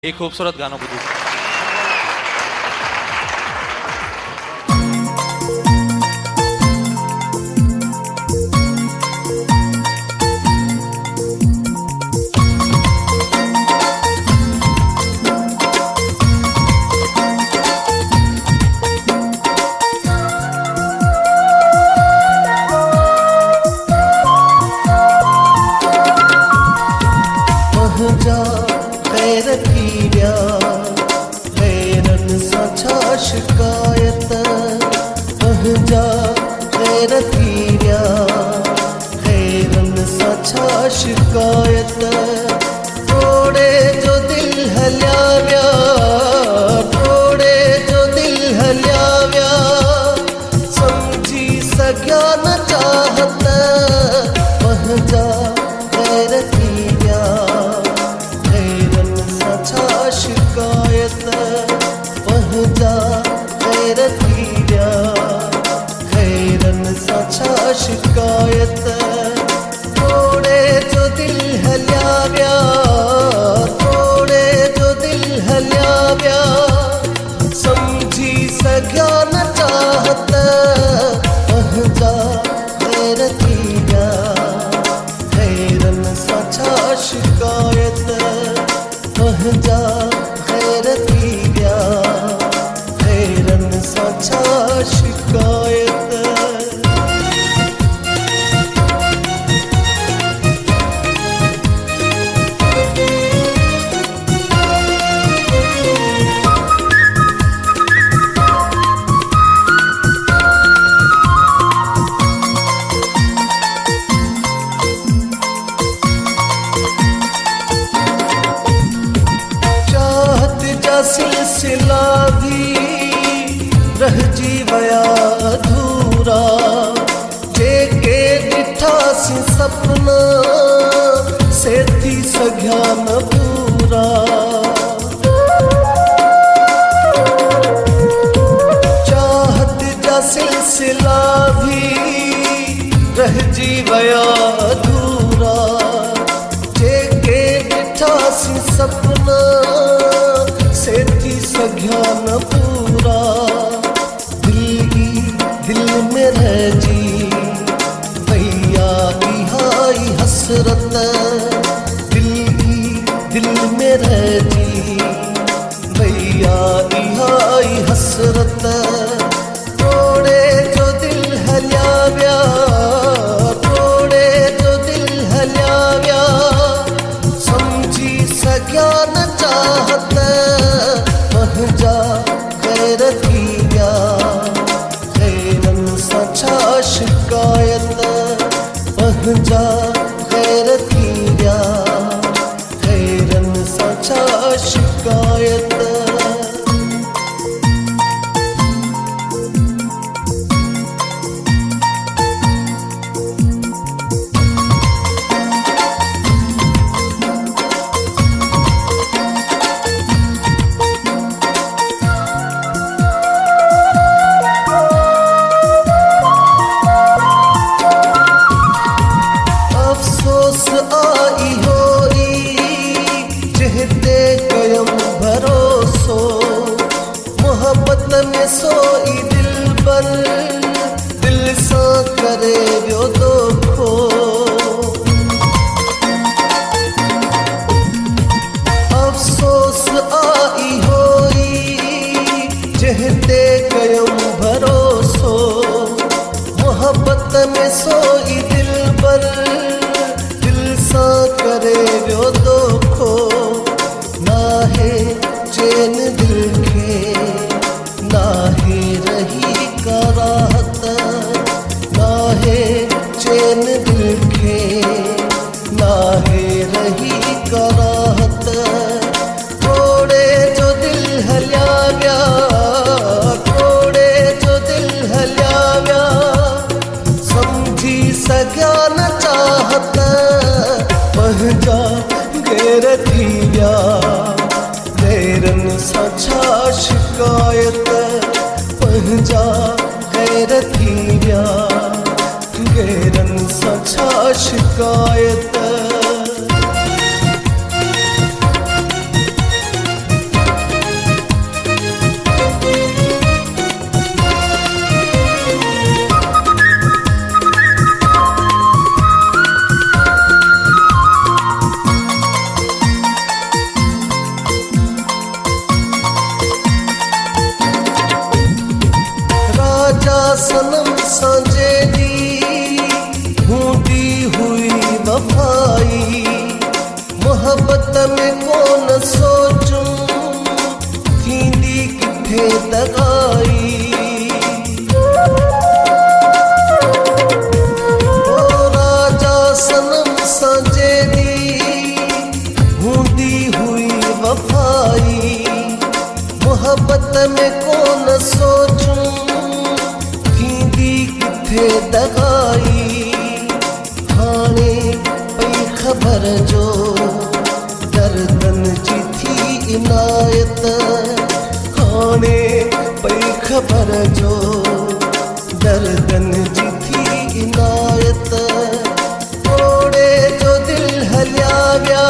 एक खूबसूरत गाना बुद्धू। शिकायत पहजा गैरतीया हैरन साछा शिकायत थोड़े जो दिल हल्याव्या थोड़े जो दिल हल्याव्या समझी सग्या न चाहत पहजा गैरतीया हैरन साछा शिकायत पहजा गैरतीया हैरन साछा शिकायत थोड़े जो दिल हल्याव्या थोड़े जो दिल हल्याव्या समझी सग्या न चाहत पहजा गैरतीया हैरन साछा शिकायत पहजा गैरतीया हैरन साछा शिकायत सिलसिला भी रह जीवया अधूरा जेके डिठा सी सपना से थी सघ्या न पूरा चाहत जा सिलसिला भी रह जीवया अधूरा जेके डिठा सी सपना सेती सघ्या न पूरा दिल में रह जी भैया इहाई हसरत दिल में रह जी भैया इहाई हसरत थोड़े जो दिल हल्याव्या थोड़े जो दिल हल्याव्या समझी सग्या न चाहत पहजा गैरतीया हैरन साछा शिकायत पहजा गैरतीया हैरन साछा शिकायत आई होई जहते कयम भरोसो मोहब्बत में सोई दिल पर दिल सा करे जो दोखो अफसोस आई होई जहते कयम भरोसो मोहब्बत में सोई दिल पर करे जो दोखो ना है चैन दिल के ना है रही कराहत ना है चैन दिल के ना है रही कराहत थोड़े जो दिल हल्याव्या थोड़े जो दिल हल्याव्या समझी सग्या न चाहत पहजा गैरतीया हैरन साछा शिकायत पहजा गैरतीया हैरन साछा शिकायत सनम सांझे दी हूंदी हुई वफाई मोहब्बत में कोन सोचूं थींदी किथे दगाई ओ राजा सनम सांझे दी हूंदी हुई वफाई मोहब्बत में कोन सोचूं थींदी किथे दगाई हाणे पई ख़बर जो दर्दन जी थी इनायत हाणे पई ख़बर जो दर्दन जी थी इनायत तोड़े जो दिल हलिया विया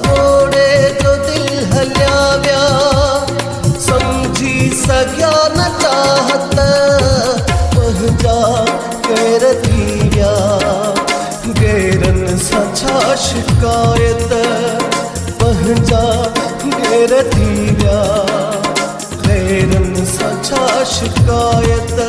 तोड़े जो दिल हलिया विया समझी सघिया न चाहत पंहिंजा गैर थी विया गैरन सां छा शिकायत पंहिंजा गैर थी विया गैरन सां छा शिकायत